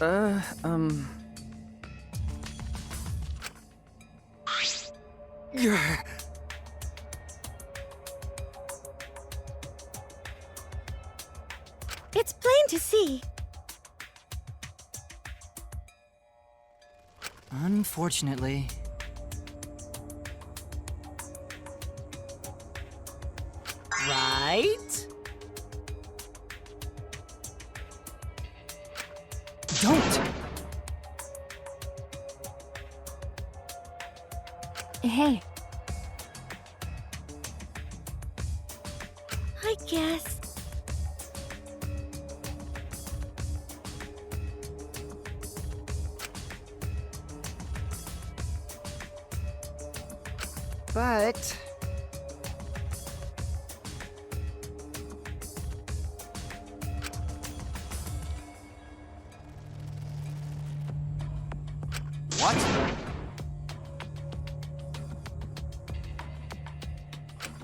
Uh, um... Grr. It's plain to see. Unfortunately. Right? Don't! Hey. I guess. But... What?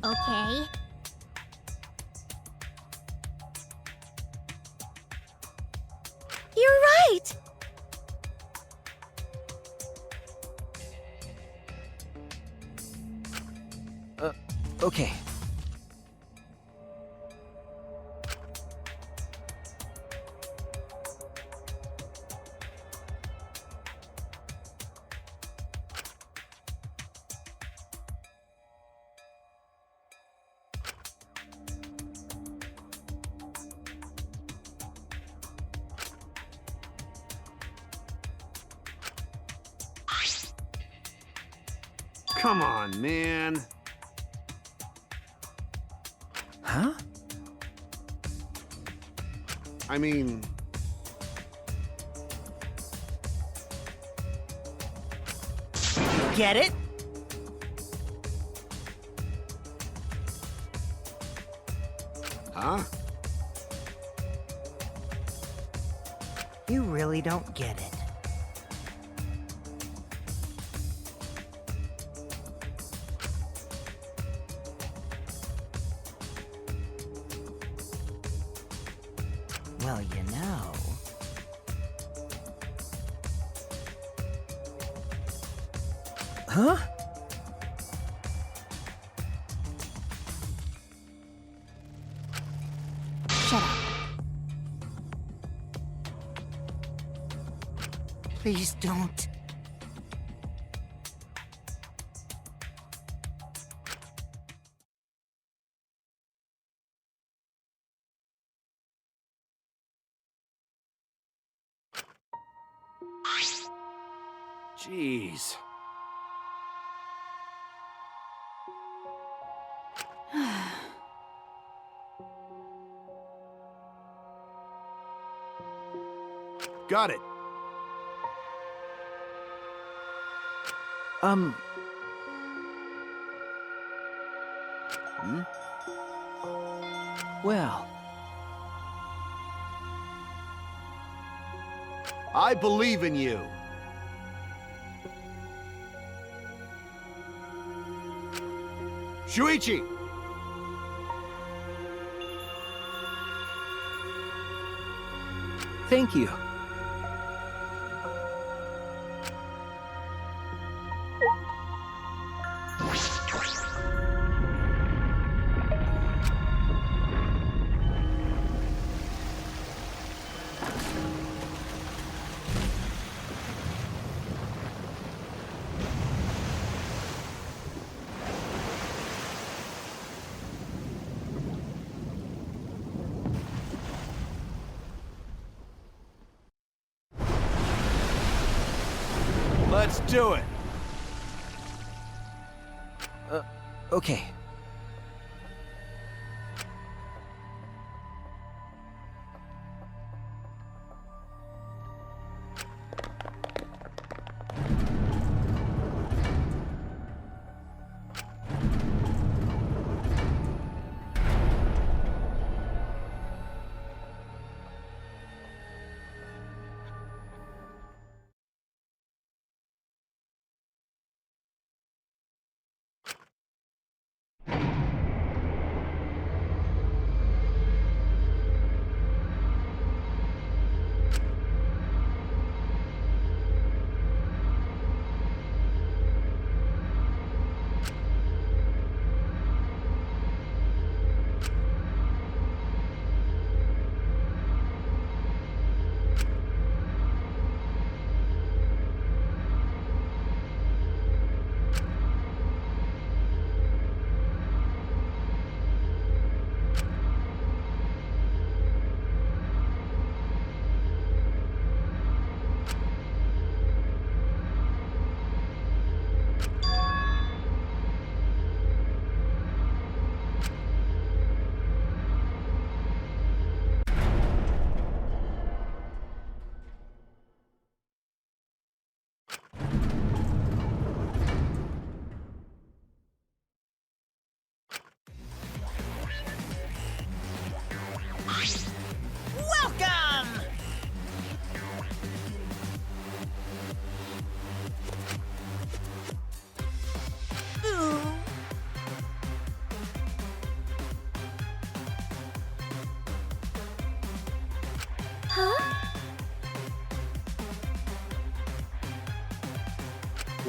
Okay. You're right! Okay. Come on, man. Huh? I mean... Get it? Huh? You really don't get it. Well, you know... Huh? Shut up. Please don't. Jeez. Got it. Hmm? Well... I believe in you. Shuichi! Thank you. Let's do it. Okay.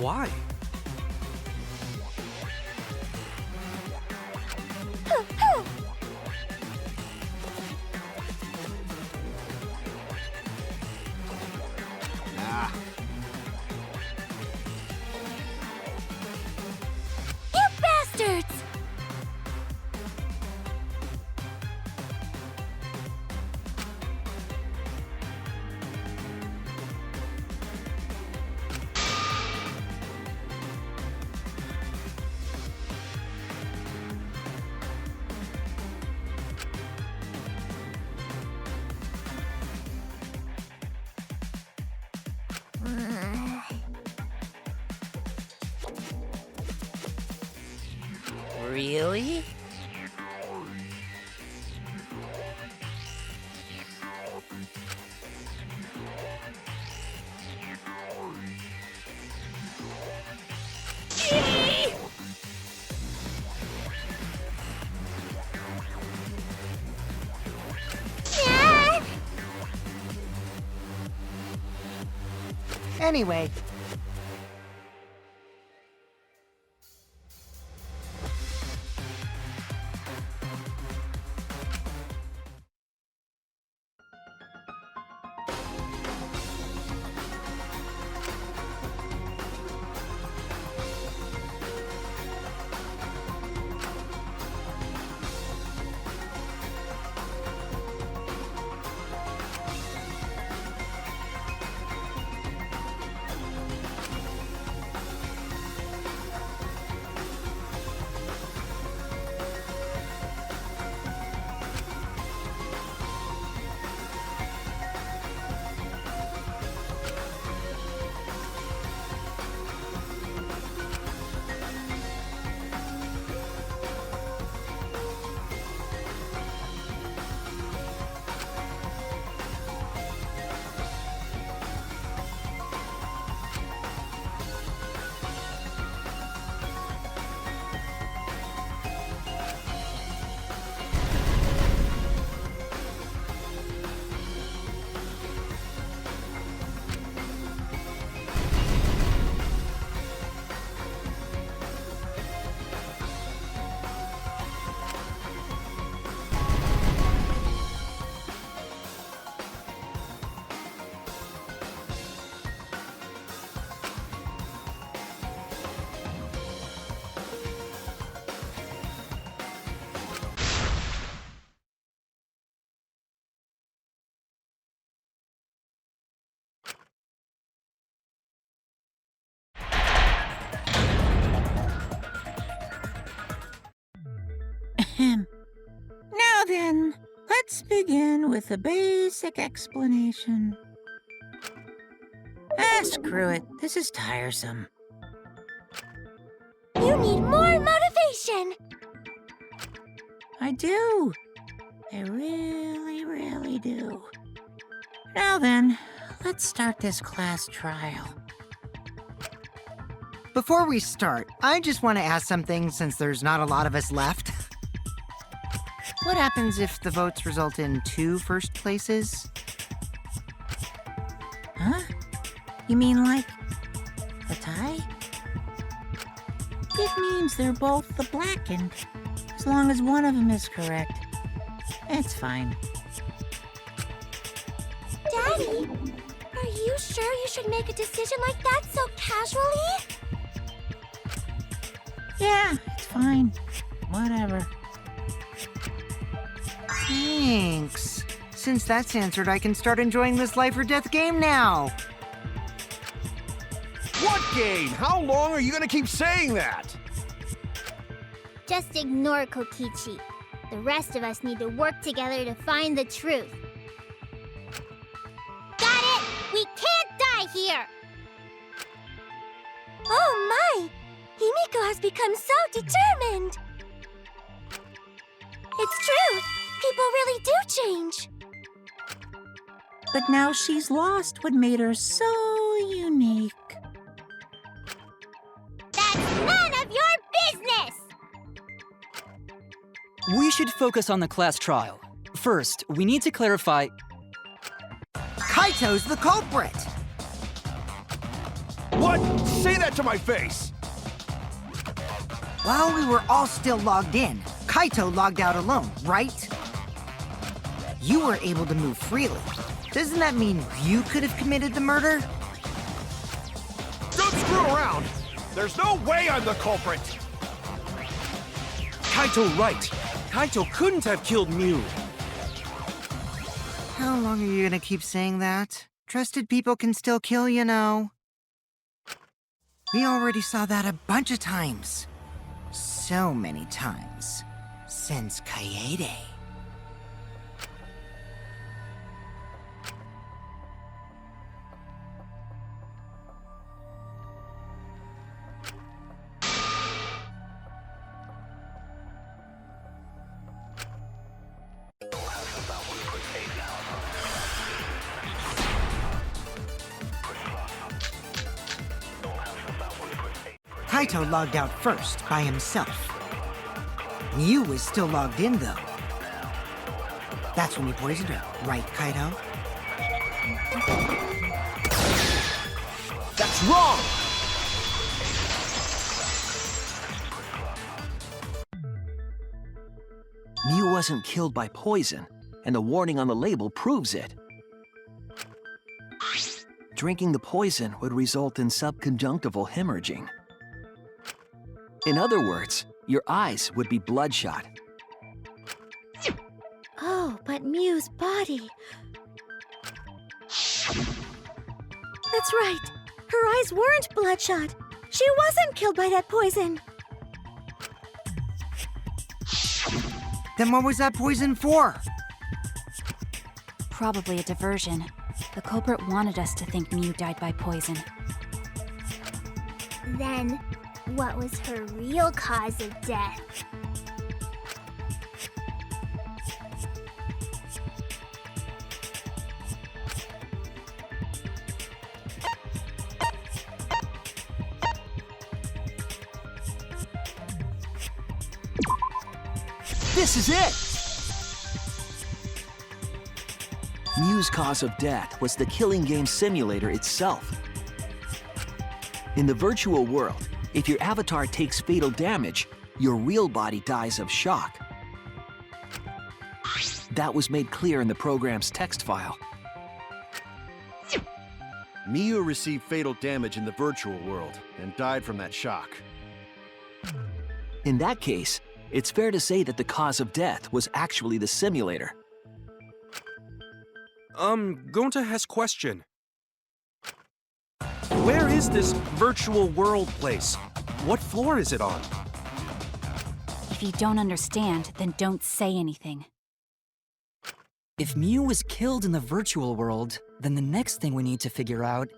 Why? Nah. You bastards! Really? Anyway. Now then, let's begin with a basic explanation. Screw it. This is tiresome. You need more motivation! I do. I really, really do. Now then, let's start this class trial. Before we start, I just want to ask something since there's not a lot of us left. What happens if the votes result in 2 first places? Huh? You mean like a tie? It means they're both the blackened, as long as one of them is correct. It's fine. Daddy, are you sure you should make a decision like that so casually? Yeah, it's fine. Whatever. Thanks. Since that's answered, I can start enjoying this life or death game now. What game? How long are you gonna keep saying that? Just ignore Kokichi. The rest of us need to work together to find the truth. Got it! We can't die here! Oh my! Himiko has become so determined! It's true! People really do change! But now she's lost what made her so unique. That's none of your business! We should focus on the class trial. First, we need to clarify... Kaito's the culprit! What? Say that to my face! While we were all still logged in, Kaito logged out alone, right? You were able to move freely. Doesn't that mean you could have committed the murder? Don't screw around! There's no way I'm the culprit! Kaito right. Kaito couldn't have killed Mew. How long are you gonna keep saying that? Trusted people can still kill, you know. We already saw that a bunch of times. So many times. Since Kaede. Kaito logged out first, by himself. Mew was still logged in, though. That's when you poisoned her, right, Kaito? That's wrong! Mew wasn't killed by poison, and the warning on the label proves it. Drinking the poison would result in subconjunctival hemorrhaging. In other words, your eyes would be bloodshot. Oh, but Mew's body. That's right. Her eyes weren't bloodshot. She wasn't killed by that poison. Then what was that poison for? Probably a diversion. The culprit wanted us to think Mew died by poison. Then, what was her real cause of death? This is it! Mew's cause of death was the killing game simulator itself. In the virtual world, if your avatar takes fatal damage, your real body dies of shock. That was made clear in the program's text file. Mew received fatal damage in the virtual world and died from that shock. In that case, it's fair to say that the cause of death was actually the simulator. Gonta has question. Where is this virtual world place? What floor is it on? If you don't understand, then don't say anything. If Mew was killed in the virtual world, then the next thing we need to figure out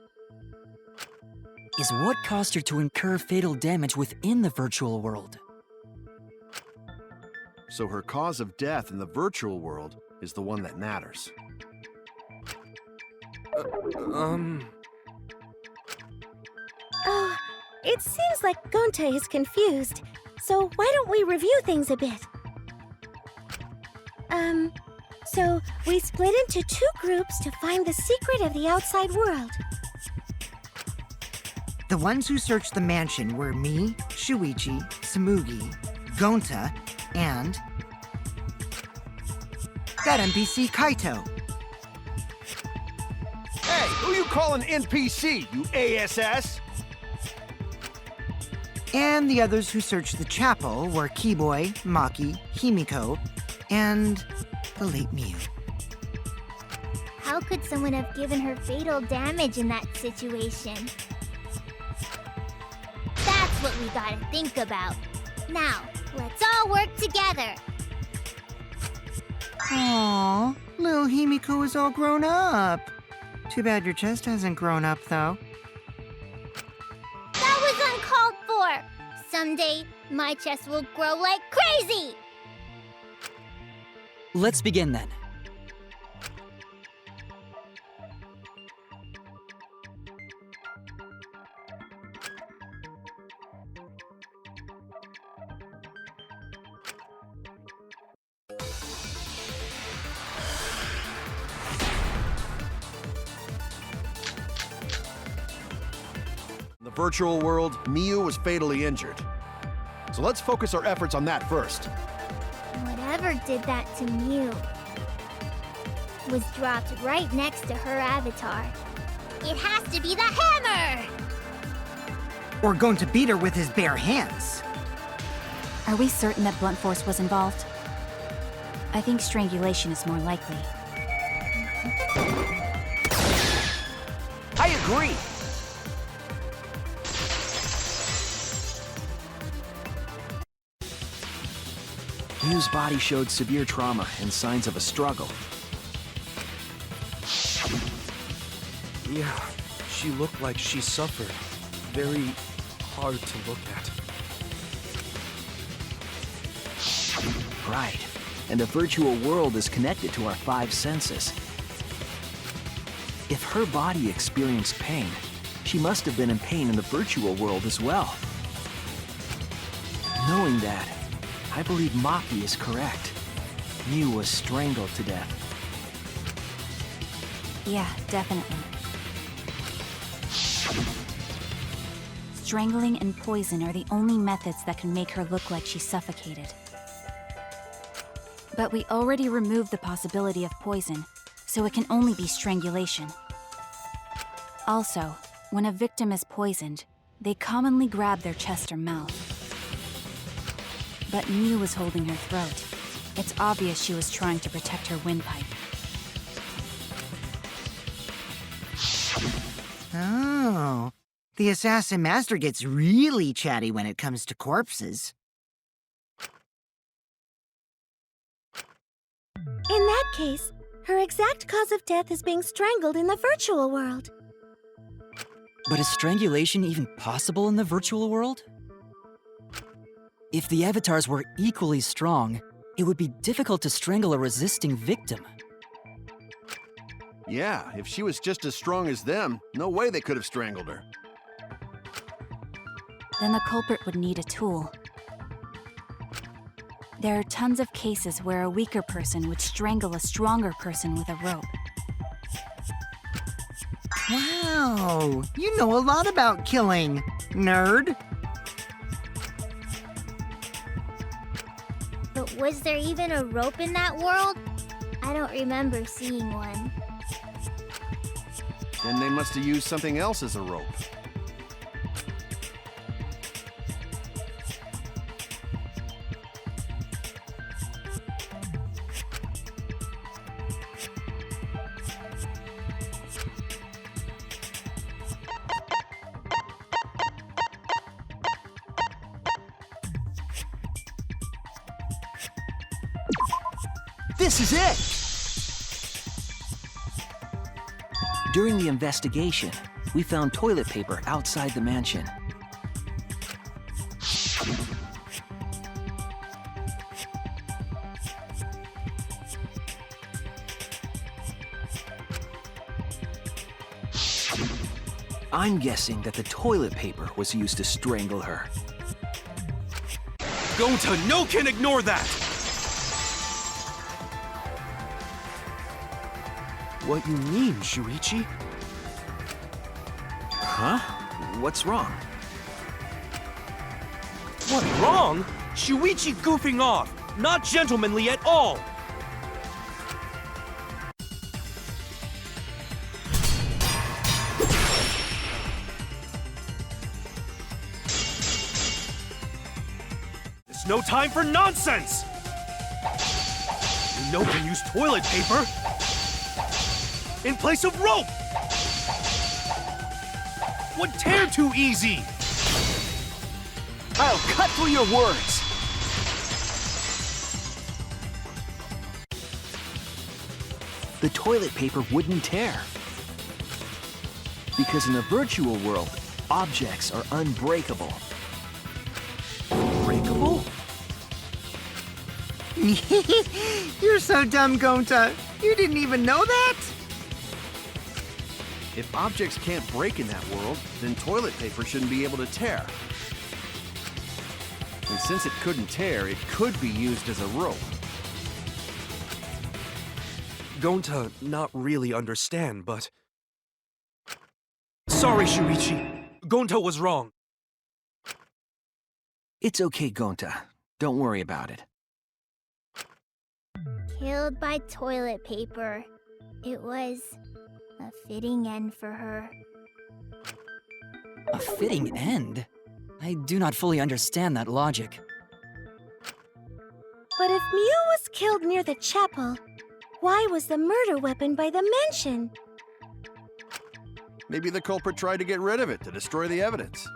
is what caused her to incur fatal damage within the virtual world. So her cause of death in the virtual world is the one that matters. Oh, it seems like Gonta is confused. So why don't we review things a bit? So we split into two groups to find the secret of the outside world. The ones who searched the mansion were me, Shuichi, Samugi, Gonta, and that NPC Kaito. Hey, who you calling NPC, you ASS? And the others who searched the chapel were Keyboy, Maki, Himiko, and the late Mew. How could someone have given her fatal damage in that situation? That's what we gotta think about. Now, let's all work together. Aww, little Himiko is all grown up. Too bad your chest hasn't grown up, though. That was uncalled for. Someday, my chest will grow like crazy. Let's begin then. the virtual world, Miu was fatally injured. So let's focus our efforts on that first. Whatever did that to Mew was dropped right next to her avatar. It has to be the hammer! Or going to beat her with his bare hands. Are we certain that blunt force was involved? I think strangulation is more likely. I agree! Miu's body showed severe trauma and signs of a struggle. Yeah, she looked like she suffered. Very hard to look at. Right. And the virtual world is connected to our 5 senses. If her body experienced pain, she must have been in pain in the virtual world as well. Knowing that, I believe Maki is correct. Miu was strangled to death. Yeah, definitely. Strangling and poison are the only methods that can make her look like she suffocated. But we already removed the possibility of poison, so it can only be strangulation. Also, when a victim is poisoned, they commonly grab their chest or mouth. But Miu was holding her throat. It's obvious she was trying to protect her windpipe. Oh. The assassin master gets really chatty when it comes to corpses. In that case, her exact cause of death is being strangled in the virtual world. But is strangulation even possible in the virtual world? If the avatars were equally strong, it would be difficult to strangle a resisting victim. Yeah, if she was just as strong as them, no way they could have strangled her. Then the culprit would need a tool. There are tons of cases where a weaker person would strangle a stronger person with a rope. Wow, you know a lot about killing, nerd. But was there even a rope in that world? I don't remember seeing one. Then they must have used something else as a rope. This is it! During the investigation, we found toilet paper outside the mansion. I'm guessing that the toilet paper was used to strangle her. Gonta, no can ignore that! What you mean, Shuichi? Huh? What's wrong? What, wrong? Shuichi goofing off! Not gentlemanly at all! There's no time for nonsense! You know can use toilet paper in place of rope! Would tear too easy! I'll cut through your words! The toilet paper wouldn't tear. Because in the virtual world, objects are unbreakable. Breakable? You're so dumb, Gonta. You didn't even know that? If objects can't break in that world, then toilet paper shouldn't be able to tear. And since it couldn't tear, it could be used as a rope. Gonta not really understand, but... Sorry, Shuichi. Gonta was wrong. It's okay, Gonta. Don't worry about it. Killed by toilet paper. It was a fitting end for her. A fitting end? I do not fully understand that logic. But if Mew was killed near the chapel, why was the murder weapon by the mansion? Maybe the culprit tried to get rid of it to destroy the evidence.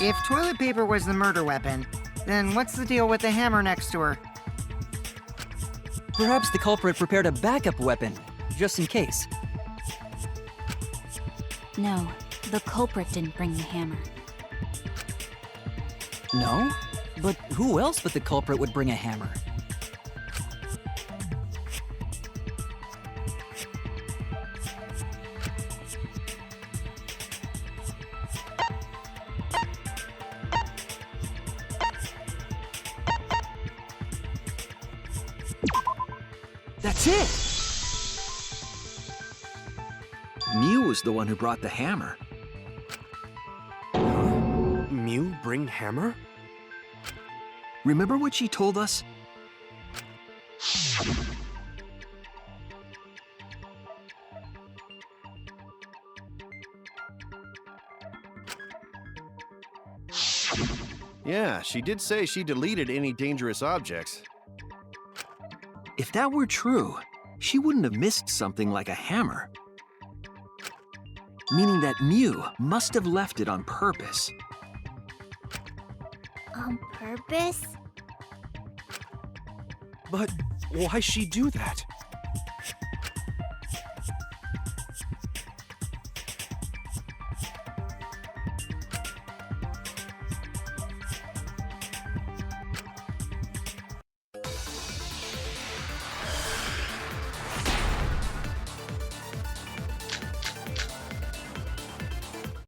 If toilet paper was the murder weapon, then what's the deal with the hammer next to her? Perhaps the culprit prepared a backup weapon, just in case. No, the culprit didn't bring the hammer. No? But who else but the culprit would bring a hammer? That's it! Mew was the one who brought the hammer. Mew bring hammer? Remember what she told us? Yeah, she did say she deleted any dangerous objects. If that were true, she wouldn't have missed something like a hammer. Meaning that Mew must have left it on purpose. On purpose? But why she do that?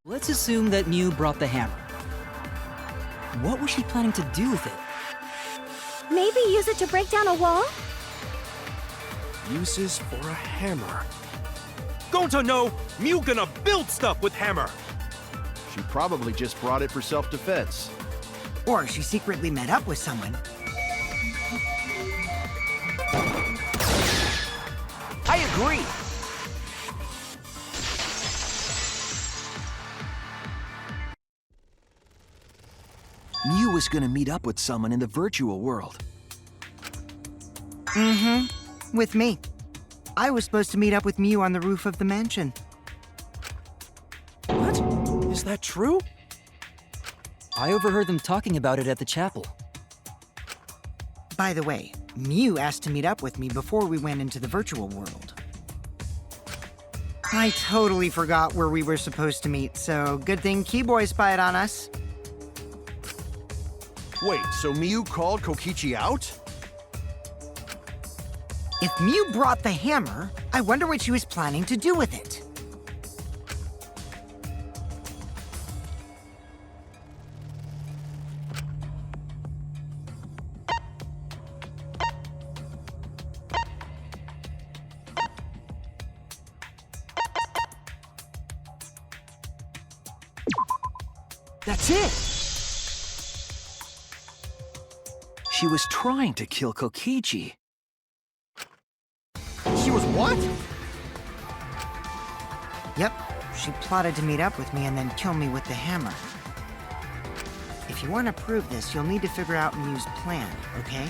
Let's assume that Mew brought the hammer. What was she planning to do with it? Maybe use it to break down a wall? Uses for a hammer. Gonta, no! Mew gonna build stuff with hammer! She probably just brought it for self-defense. Or she secretly met up with someone. I agree! Mew was gonna meet up with someone in the virtual world. Mm-hmm. With me. I was supposed to meet up with Mew on the roof of the mansion. What? Is that true? I overheard them talking about it at the chapel. By the way, Mew asked to meet up with me before we went into the virtual world. I totally forgot where we were supposed to meet, so good thing Keyboy spied on us. Wait, so Mew called Kokichi out? If Mew brought the hammer, I wonder what she was planning to do with it. That's it! She was trying to kill Kokichi. She was what? Yep, she plotted to meet up with me and then kill me with the hammer. If you want to prove this, you'll need to figure out Mew's plan, okay?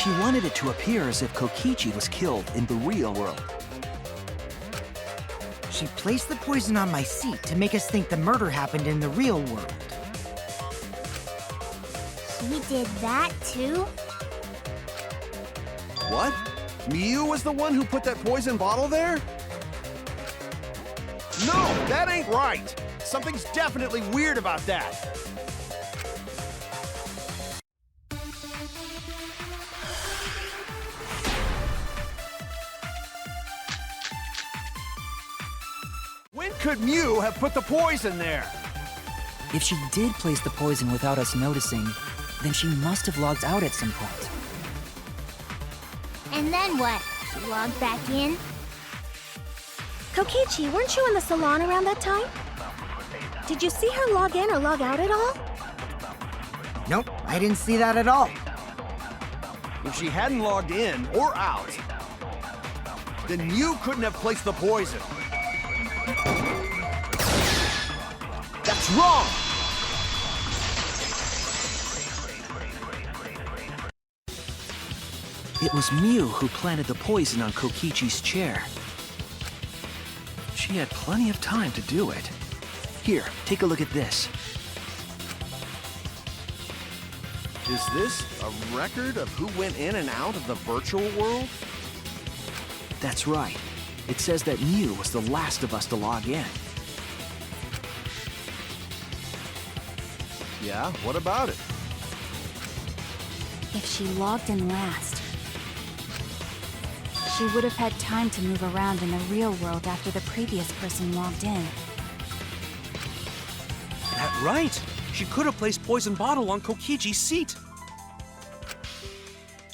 She wanted it to appear as if Kokichi was killed in the real world. She placed the poison on my seat to make us think the murder happened in the real world. She did that too? What? Miu was the one who put that poison bottle there? No, that ain't right. Something's definitely weird about that. When could Miu have put the poison there? If she did place the poison without us noticing, then she must have logged out at some point. And then what? She logged back in? Kokichi, weren't you in the salon around that time? Did you see her log in or log out at all? Nope, I didn't see that at all. If she hadn't logged in or out, then Miu couldn't have placed the poison. That's wrong! It was Miu who planted the poison on Kokichi's chair. She had plenty of time to do it. Here, take a look at this. Is this a record of who went in and out of the virtual world? That's right. It says that Miu was the last of us to log in. Yeah, what about it? If she logged in last, she would have had time to move around in the real world after the previous person logged in. That right. She could have placed poison bottle on Kokichi's seat.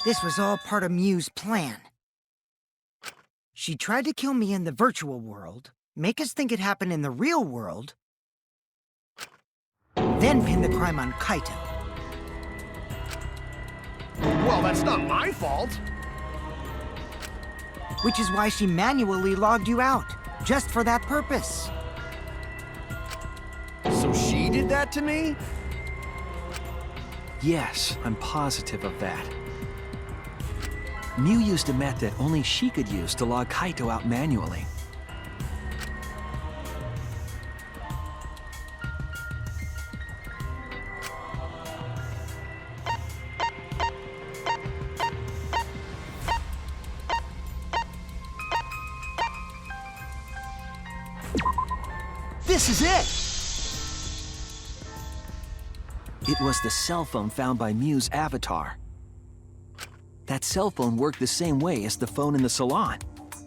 This was all part of Miu's plan. She tried to kill me in the virtual world, make us think it happened in the real world, then pin the crime on Kaito. Well, that's not my fault. Which is why she manually logged you out, just for that purpose. So she did that to me? Yes, I'm positive of that. Miu used a method only she could use to log Kaito out manually. This is it! It was the cell phone found by Miu's avatar. That cell phone worked the same way as the phone in the salon.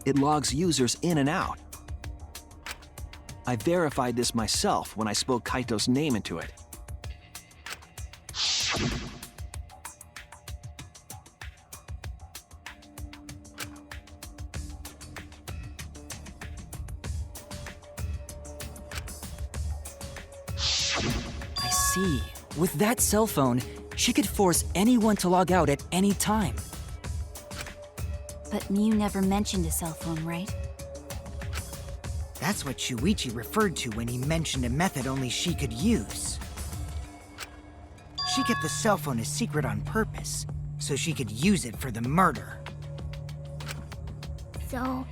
It logs users in and out. I verified this myself when I spoke Kaito's name into it. I see. With that cell phone, she could force anyone to log out at any time. But Mew never mentioned a cell phone, right? That's what Shuichi referred to when he mentioned a method only she could use. She kept the cell phone a secret on purpose, so she could use it for the murder. So,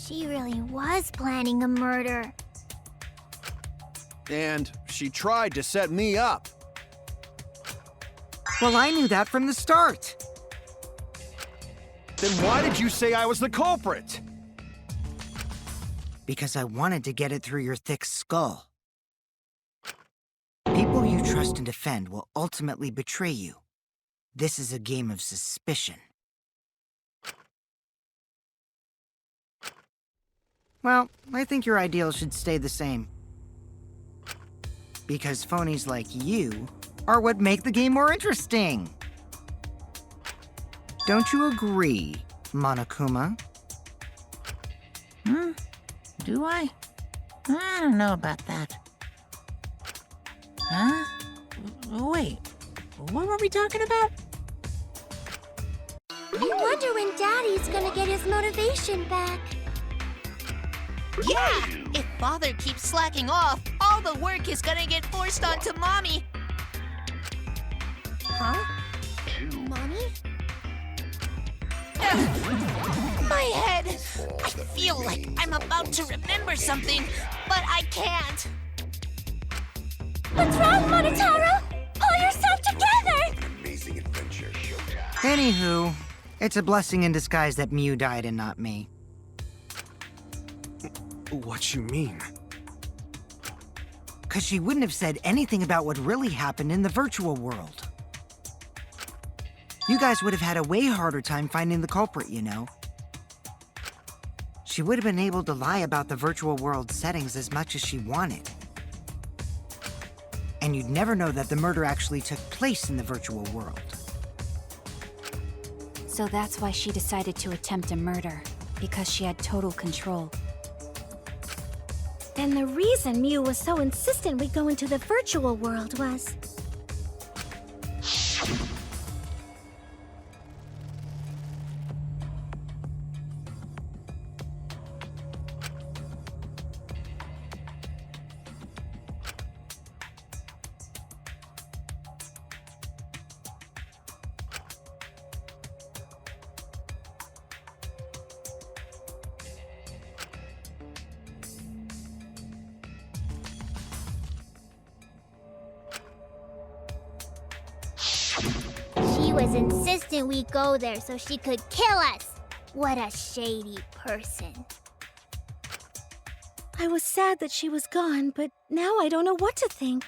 she really was planning a murder. And she tried to set me up. Well, I knew that from the start. Then why did you say I was the culprit? Because I wanted to get it through your thick skull. People you trust and defend will ultimately betray you. This is a game of suspicion. Well, I think your ideals should stay the same. Because phonies like you are what make the game more interesting. Don't you agree, Monokuma? Do I? I don't know about that. Huh? Wait, what were we talking about? I wonder when Daddy's gonna get his motivation back. Yeah! If Father keeps slacking off, all the work is gonna get forced onto Mommy. Huh? Mommy? My head! I feel like I'm about to remember something, but I can't. What's wrong, Monotaro? Pull yourself together! Anywho, it's a blessing in disguise that Mew died and not me. What you mean? 'Cause she wouldn't have said anything about what really happened in the virtual world. You guys would have had a way harder time finding the culprit, you know. She would have been able to lie about the virtual world settings as much as she wanted. And you'd never know that the murder actually took place in the virtual world. So that's why she decided to attempt a murder, because she had total control. Then the reason Mew was so insistent we go into the virtual world was... She was insistent we go there so she could kill us. What a shady person. I was sad that she was gone, but now I don't know what to think.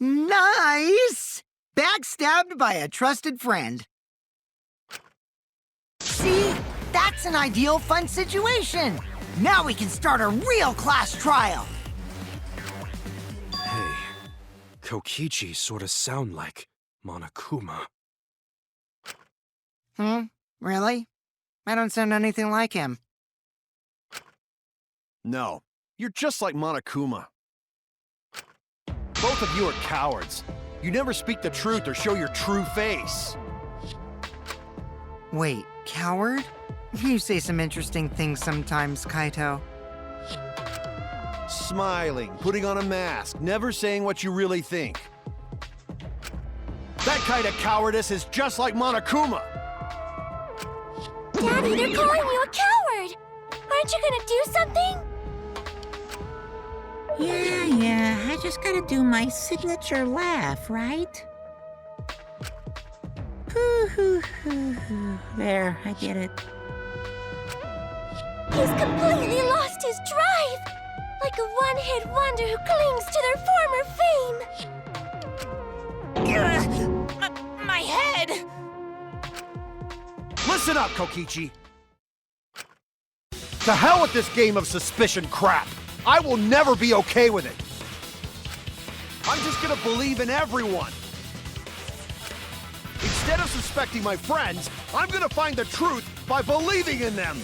Nice! Backstabbed by a trusted friend. See? That's an ideal fun situation! Now we can start a real class trial! Hey, Kokichi sorta sound like Monokuma. Really? I don't sound anything like him. No, you're just like Monokuma. Both of you are cowards. You never speak the truth or show your true face. Wait, coward? You say some interesting things sometimes, Kaito. Smiling, putting on a mask, never saying what you really think. That kind of cowardice is just like Monokuma. Daddy, they're calling you a coward! Aren't you gonna do something? Yeah, I just gotta do my signature laugh, right? There, I get it. He's completely lost his drive! Like a one-hit wonder who clings to their former fame! My head! Listen up, Kokichi. To hell with this game of suspicion crap. I will never be okay with it. I'm just gonna believe in everyone. Instead of suspecting my friends, I'm gonna find the truth by believing in them.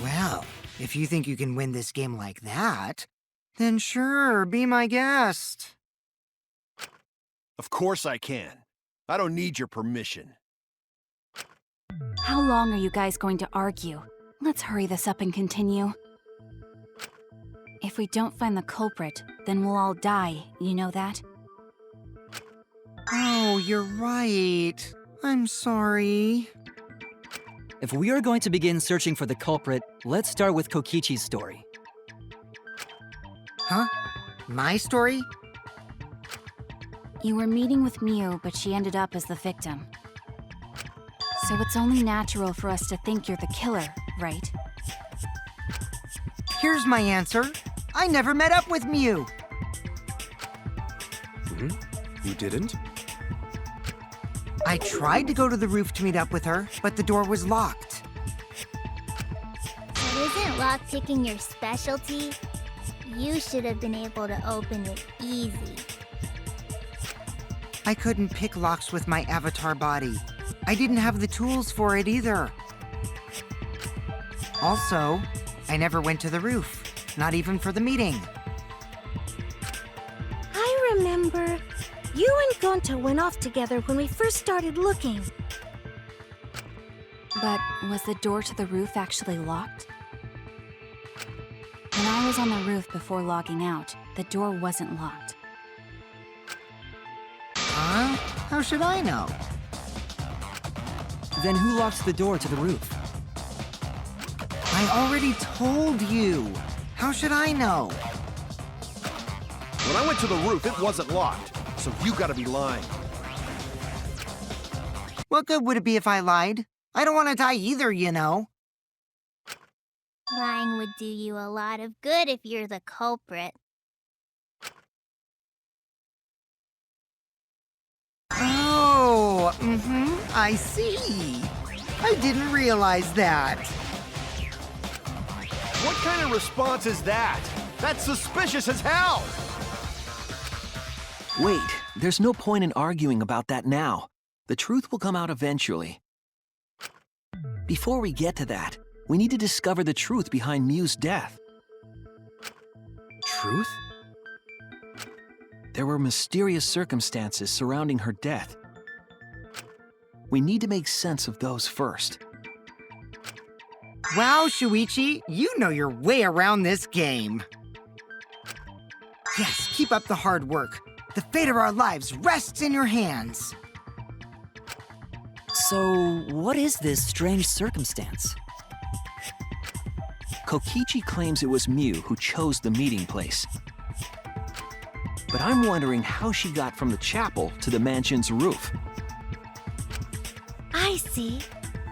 Well, if you think you can win this game like that, then sure, be my guest. Of course I can. I don't need your permission. How long are you guys going to argue? Let's hurry this up and continue. If we don't find the culprit, then we'll all die, you know that? Oh, you're right. I'm sorry. If we are going to begin searching for the culprit, let's start with Kokichi's story. Huh? My story? You were meeting with Miu, but she ended up as the victim. So it's only natural for us to think you're the killer, right? Here's my answer. I never met up with Miu. You didn't? I tried to go to the roof to meet up with her, but the door was locked. But isn't lockpicking your specialty? You should have been able to open it easy. I couldn't pick locks with my avatar body. I didn't have the tools for it either. Also, I never went to the roof, not even for the meeting. I remember you and Gonta went off together when we first started looking. But was the door to the roof actually locked? When I was on the roof before logging out, the door wasn't locked. Huh? How should I know? Then who locked the door to the roof? I already told you. How should I know? When I went to the roof, it wasn't locked, so you gotta be lying. What good would it be if I lied? I don't want to die either, you know. Lying would do you a lot of good if you're the culprit. Oh, I see. I didn't realize that. What kind of response is that? That's suspicious as hell! Wait, there's no point in arguing about that now. The truth will come out eventually. Before we get to that, we need to discover the truth behind Miu's death. Truth? There were mysterious circumstances surrounding her death. We need to make sense of those first. Wow, Shuichi, you know your way around this game. Yes, keep up the hard work. The fate of our lives rests in your hands. So, what is this strange circumstance? Kokichi claims it was Miu who chose the meeting place. But I'm wondering how she got from the chapel to the mansion's roof. I see.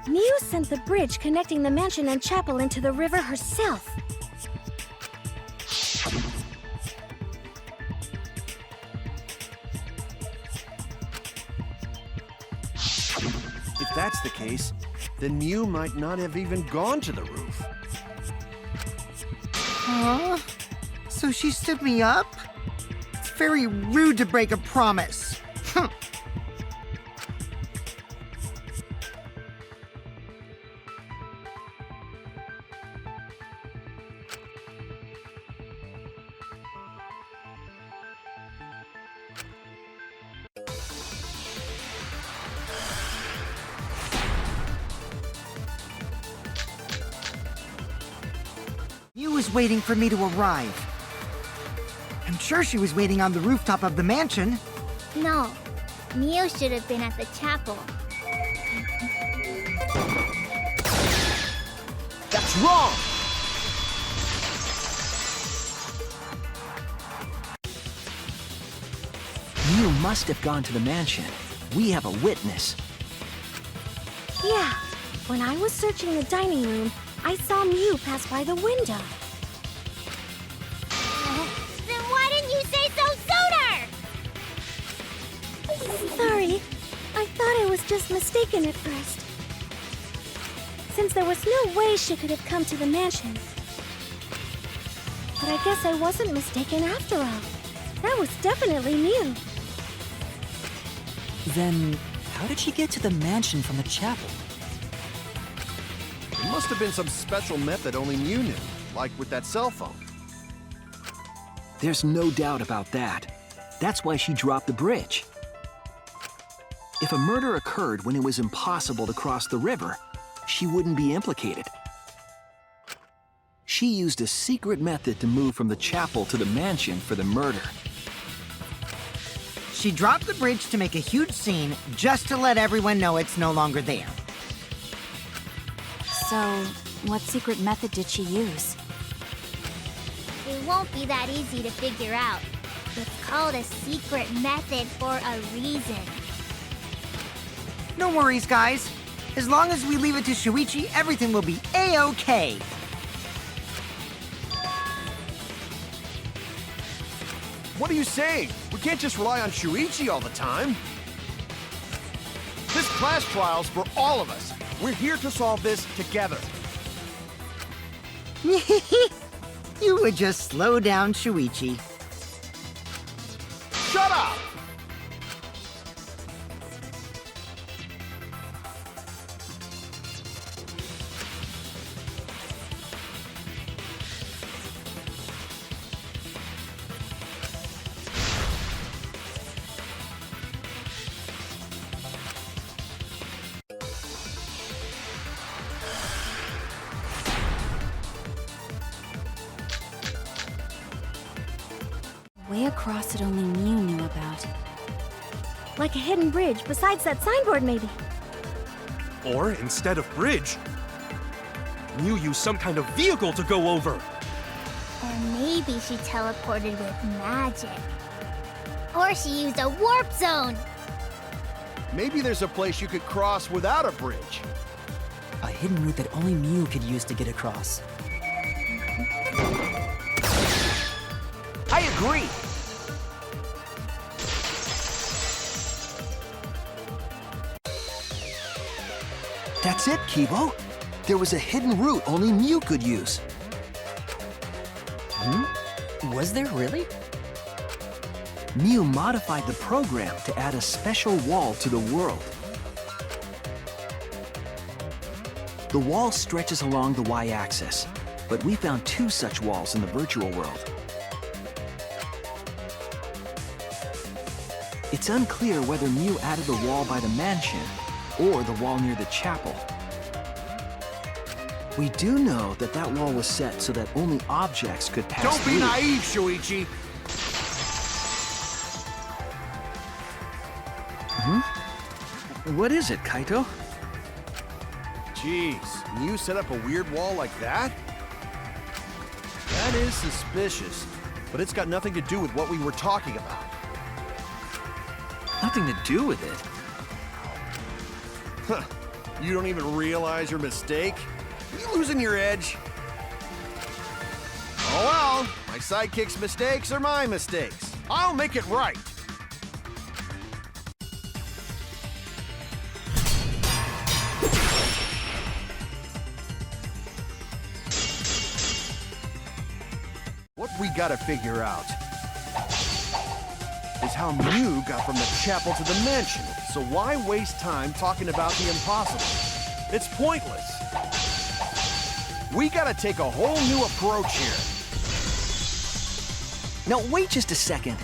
Miu sent the bridge connecting the mansion and chapel into the river herself. If that's the case, then Miu might not have even gone to the roof. Huh? So she stood me up? It's very rude to break a promise. Miu was waiting for me to arrive. I'm sure she was waiting on the rooftop of the mansion. No, Miu should have been at the chapel. That's wrong! Miu must have gone to the mansion. We have a witness. Yeah, when I was searching the dining room, I saw Miu pass by the window. Then why didn't you say so sooner? Sorry, I thought I was just mistaken at first. Since there was no way she could have come to the mansion. But I guess I wasn't mistaken after all. That was definitely Mew. Then, how did she get to the mansion from the chapel? It must have been some special method only Mew knew, like with that cell phone. There's no doubt about that. That's why she dropped the bridge. If a murder occurred when it was impossible to cross the river, she wouldn't be implicated. She used a secret method to move from the chapel to the mansion for the murder. She dropped the bridge to make a huge scene just to let everyone know it's no longer there. So, what secret method did she use? It won't be that easy to figure out. It's called a secret method for a reason. No worries, guys. As long as we leave it to Shuichi, everything will be A-OK. What are you saying? We can't just rely on Shuichi all the time. This class trial's for all of us. We're here to solve this together. You would just slow down Shuichi. Shut up! Way across it only Mew knew about. Like a hidden bridge besides that signboard, maybe. Or, instead of bridge, Mew used some kind of vehicle to go over. Or maybe she teleported with magic. Or she used a warp zone. Maybe there's a place you could cross without a bridge. A hidden route that only Mew could use to get across. I agree! That's it, Kibo. There was a hidden route only Mew could use. Was there really? Mew modified the program to add a special wall to the world. The wall stretches along the y-axis, but we found 2 such walls in the virtual world. It's unclear whether Mew added the wall by the mansion or the wall near the chapel. We do know that that wall was set so that only objects could pass Don't through. be naive, Shuichi. What is it, Kaito? Jeez, Mew set up a weird wall like that? That is suspicious, but it's got nothing to do with what we were talking about. Nothing to do with it. Huh. You don't even realize your mistake? You losing your edge? Oh well, my sidekick's mistakes are my mistakes. I'll make it right. What we gotta figure out is how Mew got from the chapel to the mansion. So why waste time talking about the impossible? It's pointless. We gotta take a whole new approach here. Now, wait just a second.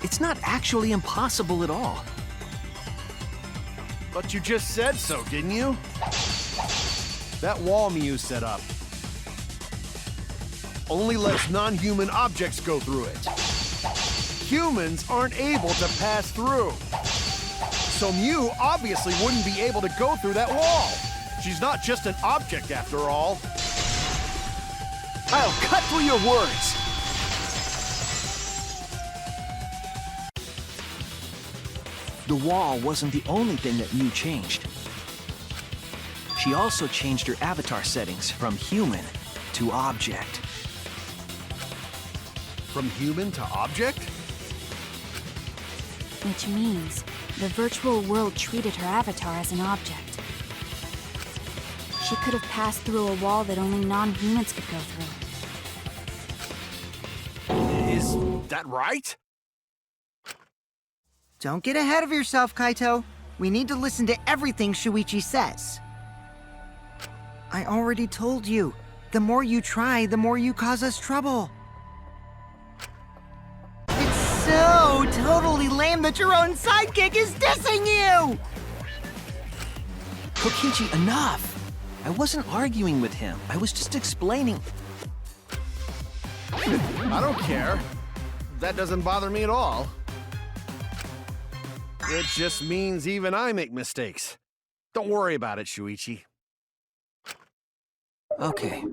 It's not actually impossible at all. But you just said so, didn't you? That wall Mew set up only lets non-human objects go through it. Humans aren't able to pass through. So Mew obviously wouldn't be able to go through that wall. She's not just an object after all. I'll cut through your words. The wall wasn't the only thing that Mew changed. She also changed her avatar settings from human to object. From human to object? Which means the virtual world treated her avatar as an object. She could have passed through a wall that only non-humans could go through. Is that right? Don't get ahead of yourself, Kaito. We need to listen to everything Shuichi says. I already told you, the more you try, the more you cause us trouble. It's so totally lame that your own sidekick is dissing you! Kokichi, enough! I wasn't arguing with him. I was just explaining. I don't care. That doesn't bother me at all. It just means even I make mistakes. Don't worry about it, Shuichi. Okay.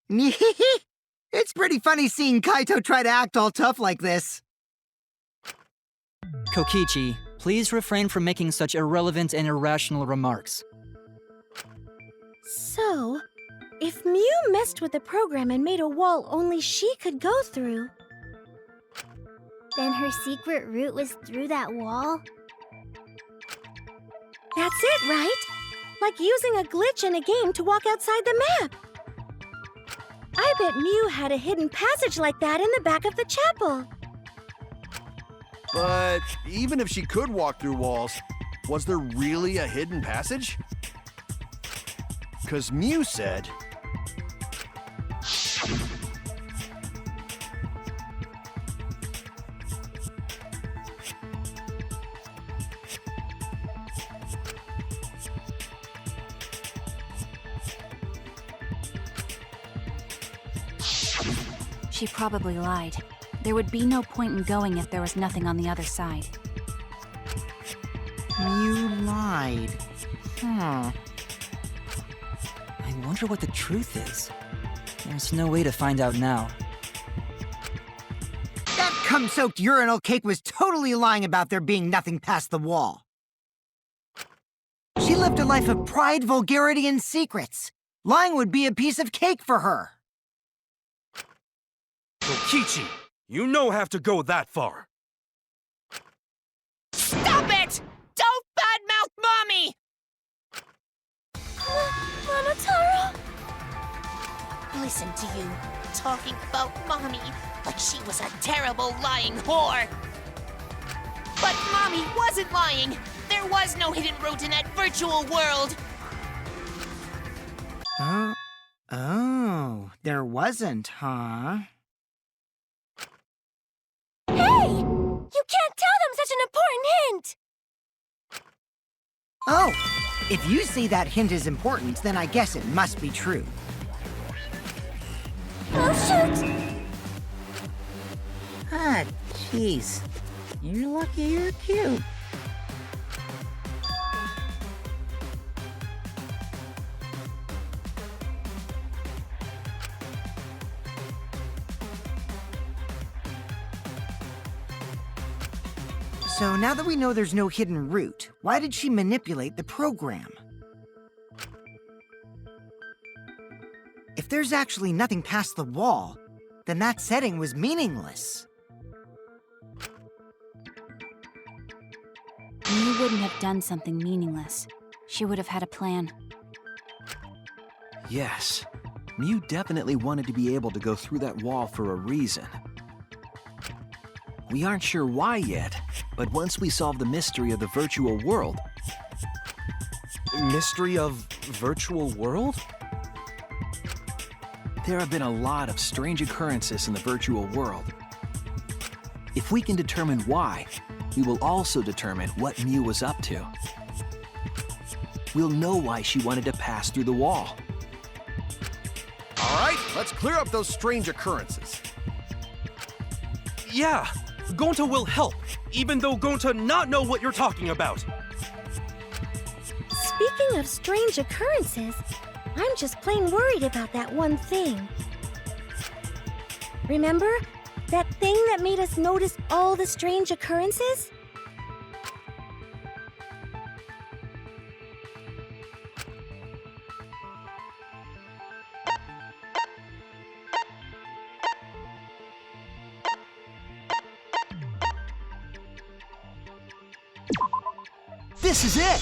It's pretty funny seeing Kaito try to act all tough like this. Kokichi, please refrain from making such irrelevant and irrational remarks. So, if Mew messed with the program and made a wall only she could go through, Then her secret route was through that wall? that's it, right? Like using a glitch in a game to walk outside the map. I bet Mew had a hidden passage like that in the back of the chapel. But even if she could walk through walls, was there really a hidden passage? 'Cause Mew said... She probably lied. There would be no point in going if there was nothing on the other side. You lied. I wonder what the truth is. There's no way to find out now. That cum-soaked urinal cake was totally lying about there being nothing past the wall. She lived a life of pride, vulgarity, and secrets. Lying would be a piece of cake for her. Kokichi, you no have to go that far. Stop it! Don't badmouth Mommy! Monotaro? Listen to you, talking about Mommy like she was a terrible lying whore. But Mommy wasn't lying. There was no hidden route in that virtual world. Oh, there wasn't, huh? Hey! You can't tell them such an important hint! Oh, if you say that hint is important, then I guess it must be true. Oh, shoot! Ah, jeez. You're lucky you're cute. So now that we know there's no hidden route, why did she manipulate the program? If there's actually nothing past the wall, then that setting was meaningless. You wouldn't have done something meaningless. She would have had a plan. Yes. Mew definitely wanted to be able to go through that wall for a reason. We aren't sure why yet, but once we solve the mystery of the virtual world... Mystery of virtual world? There have been a lot of strange occurrences in the virtual world. If we can determine why, we will also determine what Mew was up to. We'll know why she wanted to pass through the wall. All right, let's clear up those strange occurrences. Yeah, Gonta will help, even though Gonta not know what you're talking about. Speaking of strange occurrences, I'm just plain worried about that one thing. Remember? That thing that made us notice all the strange occurrences? This is it!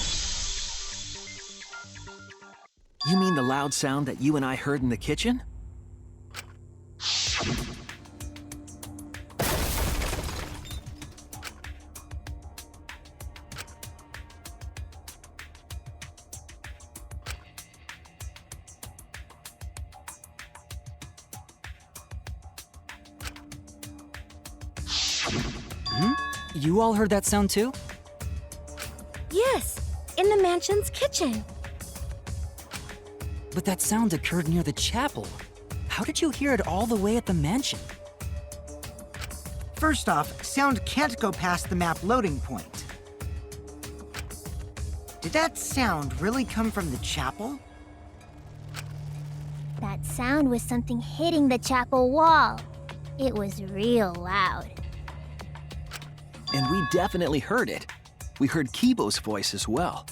You mean the loud sound that you and I heard in the kitchen? You all heard that sound too? Yes, in the mansion's kitchen. But that sound occurred near the chapel. How did you hear it all the way at the mansion? First off, sound can't go past the map loading point. Did that sound really come from the chapel? That sound was something hitting the chapel wall. It was real loud. And we definitely heard it. We heard Kibo's voice as well.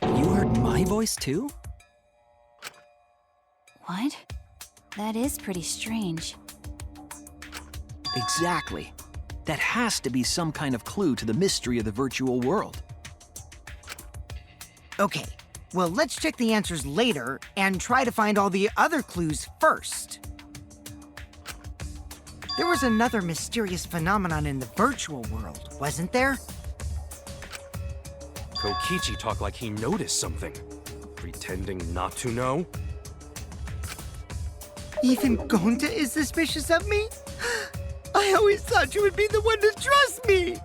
You heard my voice too? What? That is pretty strange. Exactly. That has to be some kind of clue to the mystery of the virtual world. Okay, well, let's check the answers later and try to find all the other clues first. There was another mysterious phenomenon in the virtual world, wasn't there? Kokichi talked like he noticed something. Pretending not to know? Even Gonta is suspicious of me? I always thought you would be the one to trust me!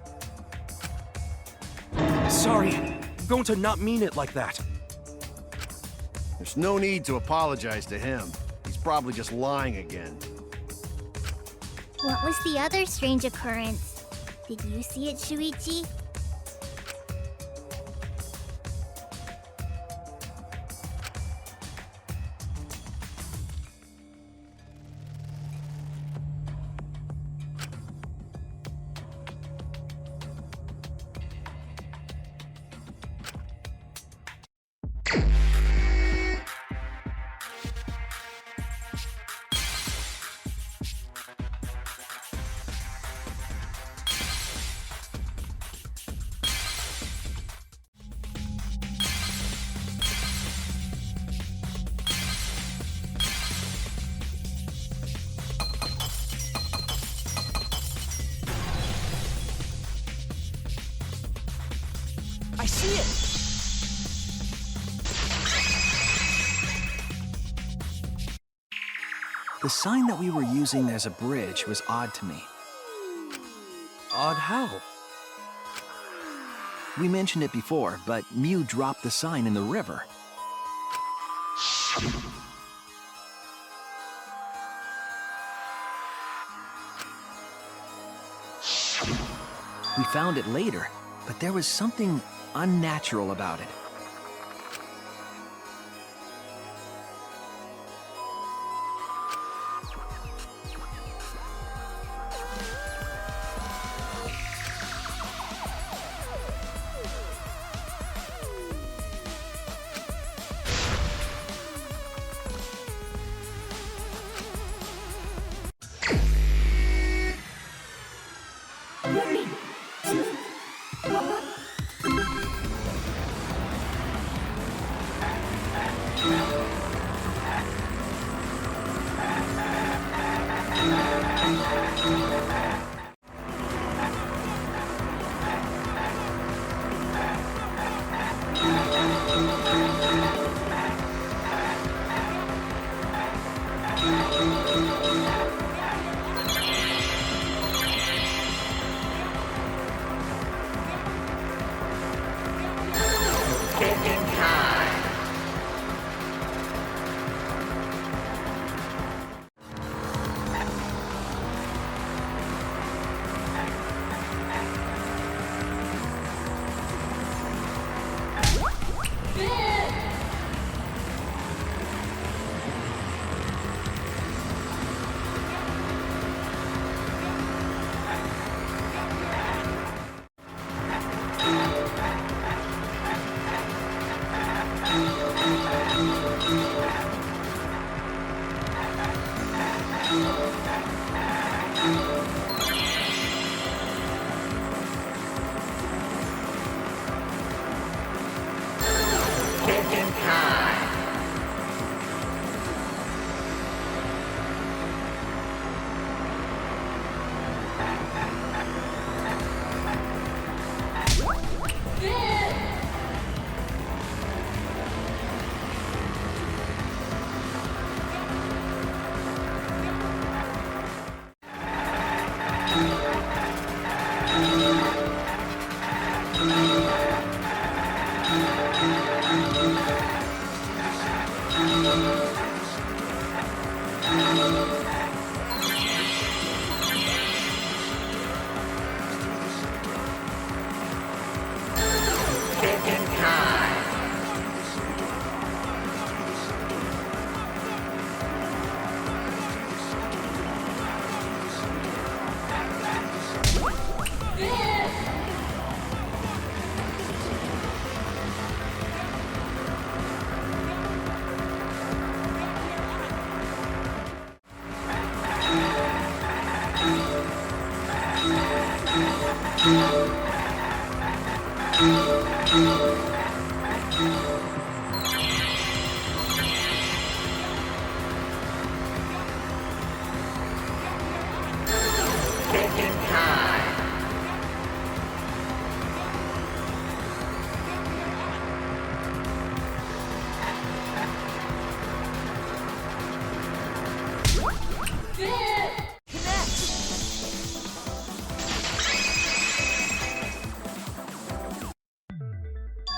Sorry, going to not mean it like that. There's no need to apologize to him. He's probably just lying again. What was the other strange occurrence? Did you see it, Shuichi? I see it! The sign that we were using as a bridge was odd to me. Odd how? We mentioned it before, but Mew dropped the sign in the river. We found it later, but there was something unnatural about it.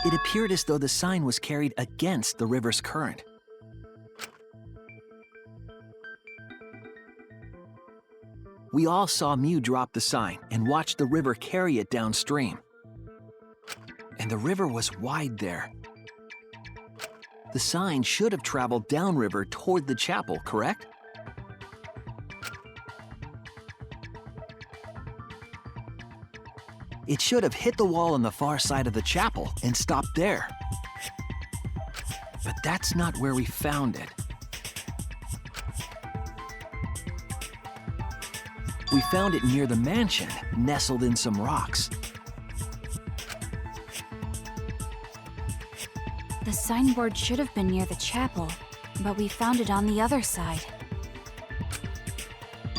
It appeared as though the sign was carried against the river's current. We all saw Mew drop the sign and watch the river carry it downstream. And the river was wide there. The sign should have traveled downriver toward the chapel, correct? It should have hit the wall on the far side of the chapel and stopped there. But that's not where we found it. We found it near the mansion, nestled in some rocks. The signboard should have been near the chapel, but we found it on the other side.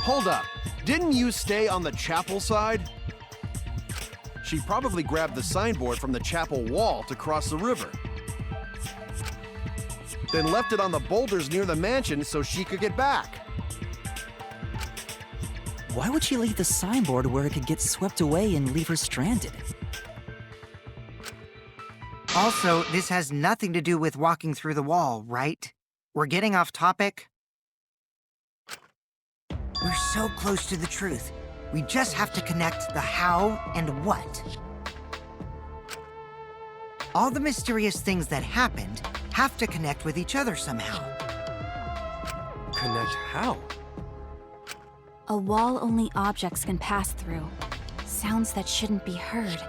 Hold up. Didn't you stay on the chapel side? She probably grabbed the signboard from the chapel wall to cross the river. Then left it on the boulders near the mansion so she could get back. Why would she leave the signboard where it could get swept away and leave her stranded? Also, this has nothing to do with walking through the wall, right? We're getting off topic. We're so close to the truth. We just have to connect the how and what. All the mysterious things that happened have to connect with each other somehow. Connect how? A wall only objects can pass through. Sounds that shouldn't be heard.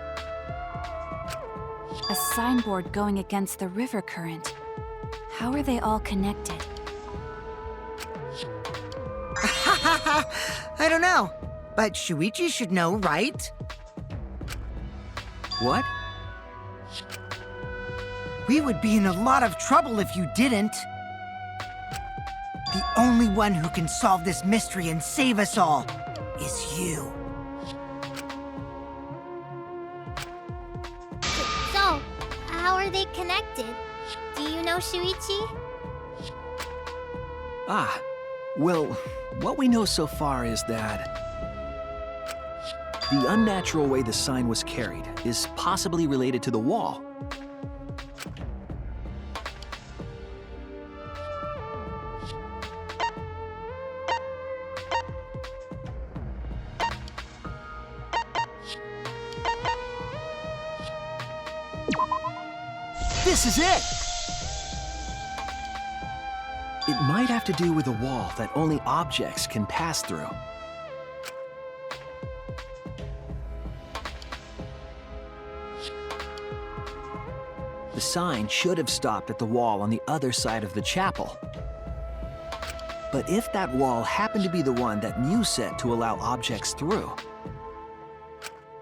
A signboard going against the river current. How are they all connected? I don't know, but Shuichi should know, right? What? We would be in a lot of trouble if you didn't. The only one who can solve this mystery and save us all is you. So, how are they connected? Do you know, Shuichi? Ah, well, what we know so far is that the unnatural way the sign was carried is possibly related to the wall. This is it! It might have to do with a wall that only objects can pass through. The sign should have stopped at the wall on the other side of the chapel. But if that wall happened to be the one that Mew set to allow objects through...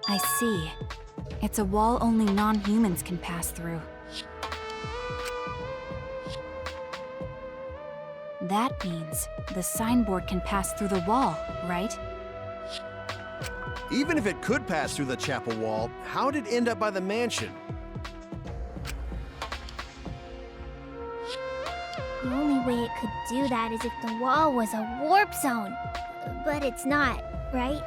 I see. It's a wall only non-humans can pass through. That means the signboard can pass through the wall, right? Even if it could pass through the chapel wall, how did it end up by the mansion? The only way it could do that is if the wall was a warp zone. But it's not, right?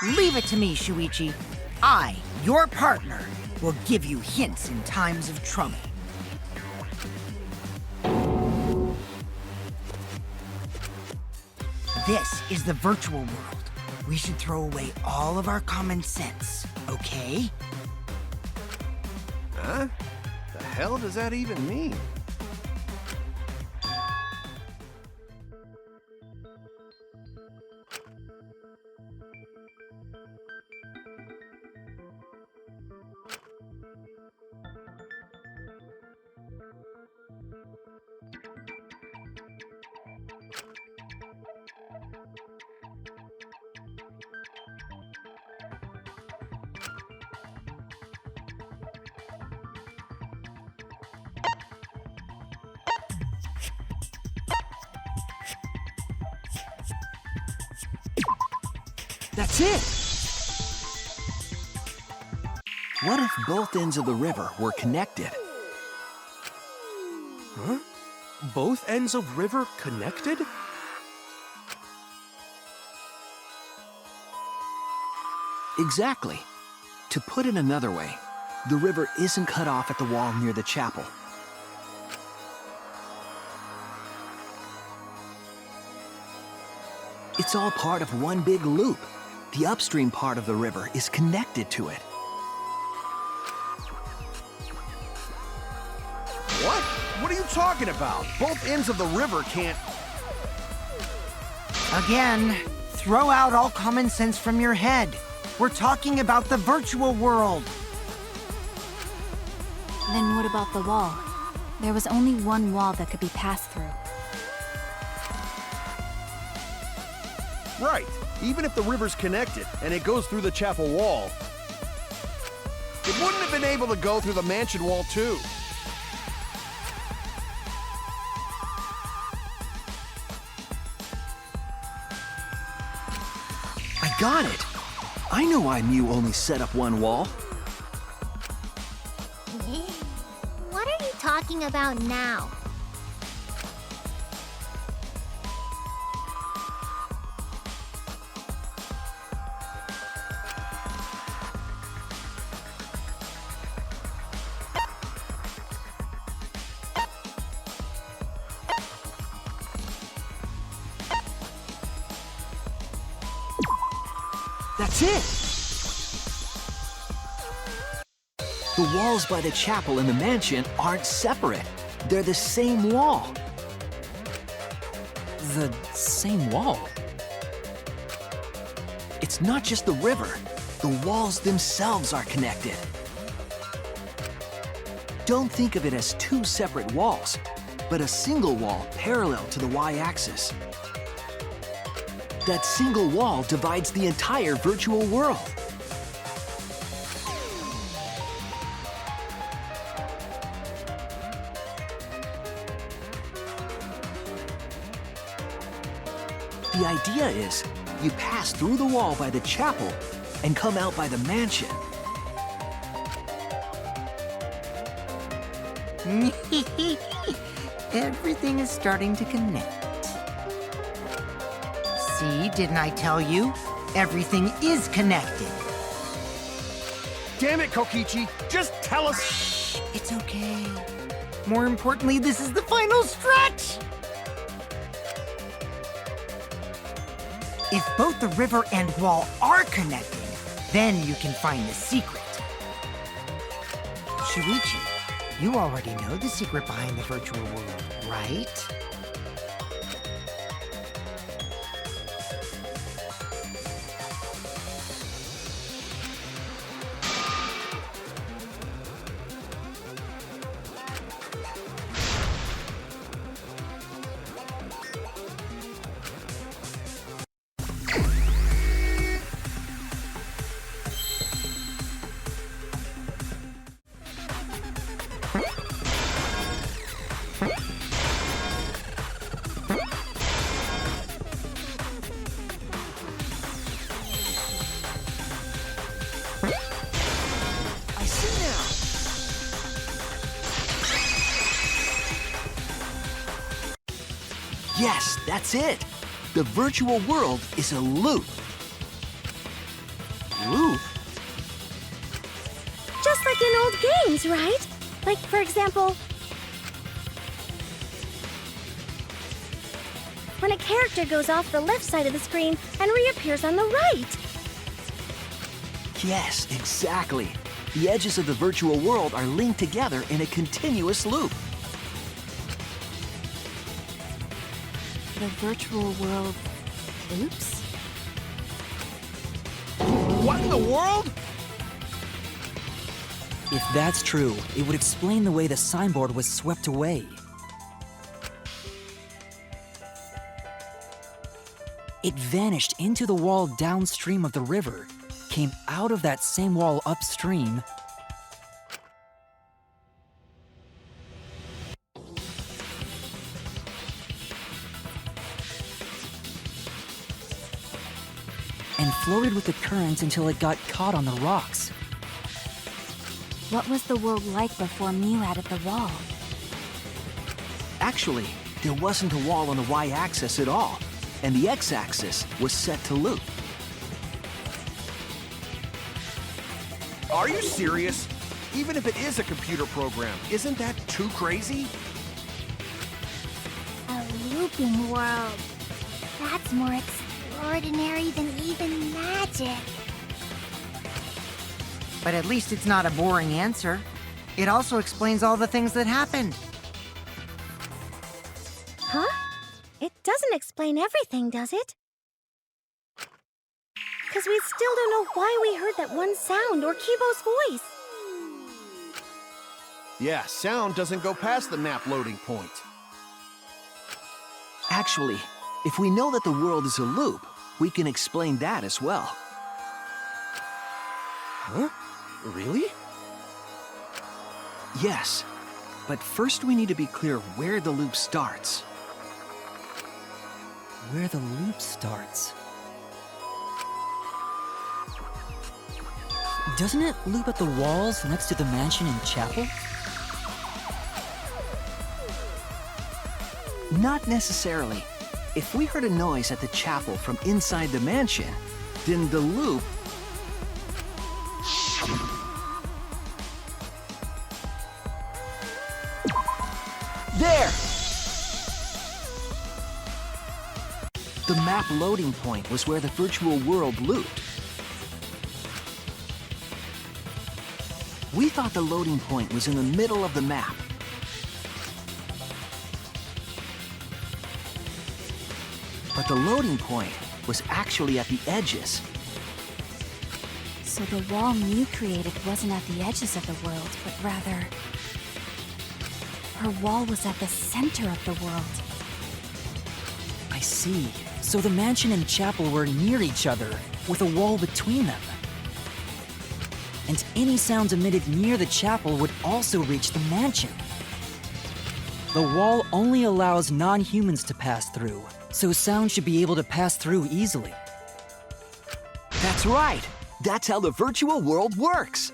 Leave it to me, Shuichi. I, your partner, will give you hints in times of trouble. This is the virtual world. We should throw away all of our common sense, okay? Huh? The hell does that even mean? That's it! What if both ends of the river were connected? Huh? Both ends of river connected? Exactly. To put it another way, the river isn't cut off at the wall near the chapel. It's all part of one big loop. The upstream part of the river is connected to it. What? What are you talking about? Both ends of the river can't... Again, throw out all common sense from your head. We're talking about the virtual world. Then what about the wall? There was only one wall that could be passed through. Right. Even if the river's connected and it goes through the chapel wall, it wouldn't have been able to go through the mansion wall too. I got it! I know why Mew only set up one wall. What are you talking about now? That's it! The walls by the chapel and the mansion aren't separate. They're the same wall. The same wall? It's not just the river. The walls themselves are connected. Don't think of it as two separate walls, but a single wall parallel to the y-axis. That single wall divides the entire virtual world. The idea is, you pass through the wall by the chapel and come out by the mansion. Everything is starting to connect. See, didn't I tell you? Everything is connected. Damn it, Kokichi! Just tell us... It's okay. More importantly, this is the final stretch! If both the river and wall are connected, then you can find the secret. Shuichi, you already know the secret behind the virtual world, right? Yes, that's it. The virtual world is a loop. games, right? Like, for example, when a character goes off the left side of the screen and reappears on the right. Yes, exactly. The edges of the virtual world are linked together in a continuous loop. The virtual world. Oops. What in the world? If that's true, it would explain the way the signboard was swept away. It vanished into the wall downstream of the river, came out of that same wall upstream, and floated with the current until it got caught on the rocks. What was the world like before Mew added the wall? Actually, there wasn't a wall on the y-axis at all, and the x-axis was set to loop. Are you serious? Even if it is a computer program, isn't that too crazy? A looping world. That's more extraordinary than even magic. But at least it's not a boring answer. It also explains all the things that happened. Huh? It doesn't explain everything, does it? Because we still don't know why we heard that one sound or Kibo's voice. Yeah, sound doesn't go past the map loading point. Actually, if we know that the world is a loop, we can explain that as well. Huh? Really? Yes, but first we need to be clear where the loop starts. Where the loop starts. Doesn't it loop at the walls next to the mansion and chapel? Not necessarily. If we heard a noise at the chapel from inside the mansion, then the loop... There! The map loading point was where the virtual world looped. We thought the loading point was in the middle of the map. But the loading point was actually at the edges. So the wall Mew created wasn't at the edges of the world, but rather... her wall was at the center of the world. I see. So the mansion and chapel were near each other, with a wall between them. And any sounds emitted near the chapel would also reach the mansion. The wall only allows non-humans to pass through, so sound should be able to pass through easily. That's right! That's how the virtual world works!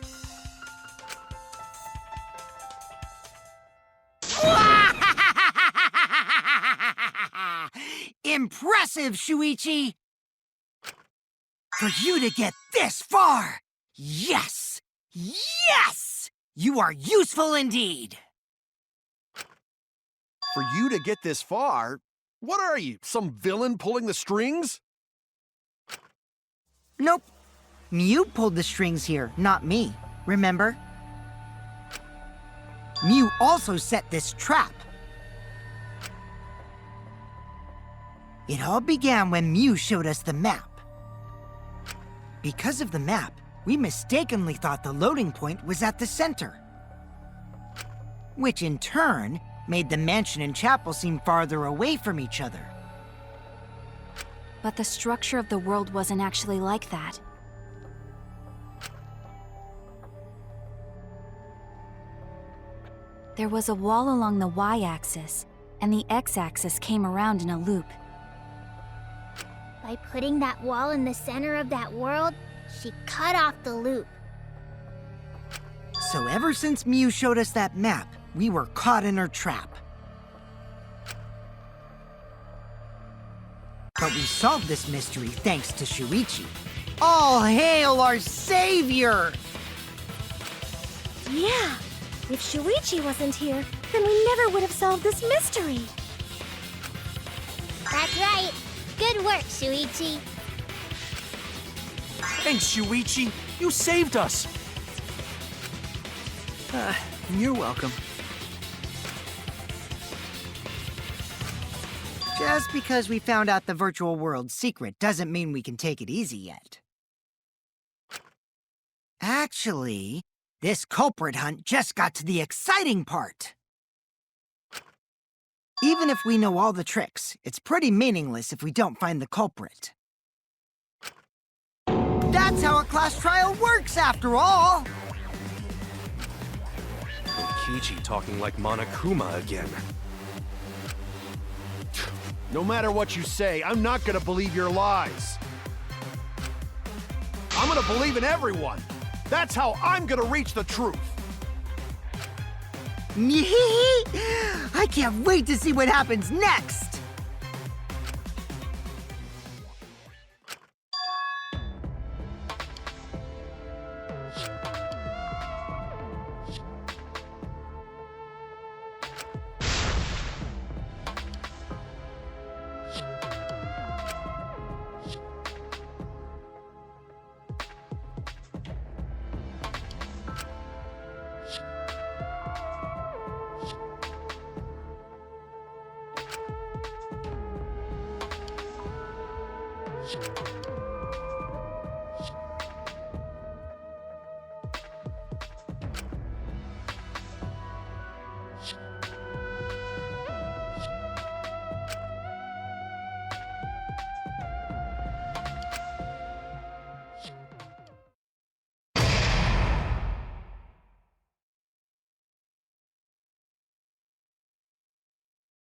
Impressive, Shuichi! For you to get this far! Yes! Yes! You are useful indeed! For you to get this far, what are you, some villain pulling the strings? Nope. Mew pulled the strings here, not me. Remember? Mew also set this trap. It all began when Mew showed us the map. Because of the map, we mistakenly thought the loading point was at the center. Which in turn made the mansion and chapel seem farther away from each other. But the structure of the world wasn't actually like that. There was a wall along the y-axis, and the x-axis came around in a loop. By putting that wall in the center of that world, she cut off the loop. So ever since Mew showed us that map, we were caught in her trap. But we solved this mystery thanks to Shuichi. All hail our savior! Yeah, if Shuichi wasn't here, then we never would have solved this mystery. That's right. Good work, Shuichi. Thanks, Shuichi. You saved us. You're welcome. Just because we found out the virtual world's secret doesn't mean we can take it easy yet. Actually, this culprit hunt just got to the exciting part. Even if we know all the tricks, it's pretty meaningless if we don't find the culprit. That's how a class trial works, after all! Kichi talking like Monokuma again. No matter what you say, I'm not gonna believe your lies. I'm gonna believe in everyone. That's how I'm gonna reach the truth. I can't wait to see what happens next!